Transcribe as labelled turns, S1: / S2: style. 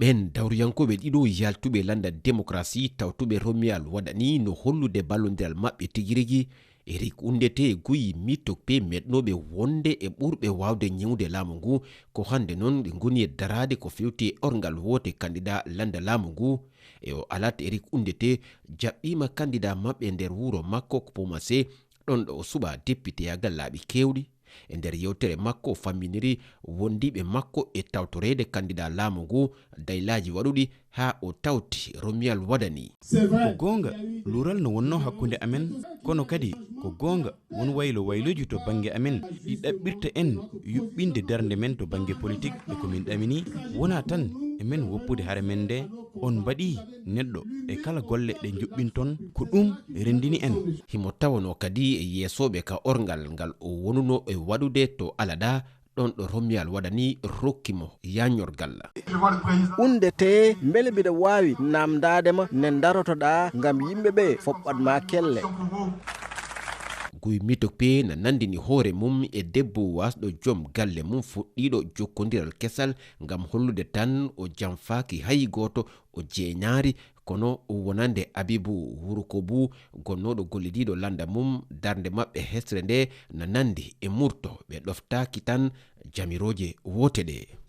S1: ɓen dawriyankooɓe ɗiɗo yaltuɓe landa démocratie tawtuɓe Romuald Wadagni no hollude ballodiral maɓɓe tigirigi Houndété Guy Mitokpè meɗnoɓe wonde e ɓurɓe wawde ñewde laamu ngu ko hande noon ɓe goni e darade ko fewti Oorngal woote candidat landa laamu ngu e o alat Houndété jaɓɓima candidat maɓɓe nder wuro makko ko Pomase ɗon ɗo o suɓa député yagal laaɓi kewɗi e nder yewtere makko famminiri wondiɓe makko e tawtorede candidat laamu ngu daylaji waɗuɗi ha o tawti Romuald Wadagni.
S2: Ko gonga luural no wonno hakkunde amen kono kadi ko gonga won wayloji to banggue amen ɗi ɗaɓɓirta en yuɓɓinde darde men to banggue politique e komin ɗamini wona tan e men woppude haare men nde on mbaɗi neɗɗo e kala golle ɗe juɓɓinton ko ɗum rendini en.
S1: Himo tawano kadi e yeesoɓe ka Oorngal ngal o wonuno e waɗude to alaɗa ɗon ɗo Romuald Wadagni rokkimo yañorgal.
S3: Houndété beele mbiɗa wawi namdadema ne darotoɗa gam yimɓeɓe foɓɓatma kelle.
S1: Guy Mitokpè na nandini hoore mum e debbo wasɗo joom galle mum fuɗɗiɗo jokkodiral kesal gam hollude tan o janfaki hay goto o jeeñaari kono wonande Abibou Wurukobu gonnooɗo gollidiɗo landa mum darde maɓɓe hesre nde na nandi e murto ɓe ɗoftaki tan jamiroje woote ɗe.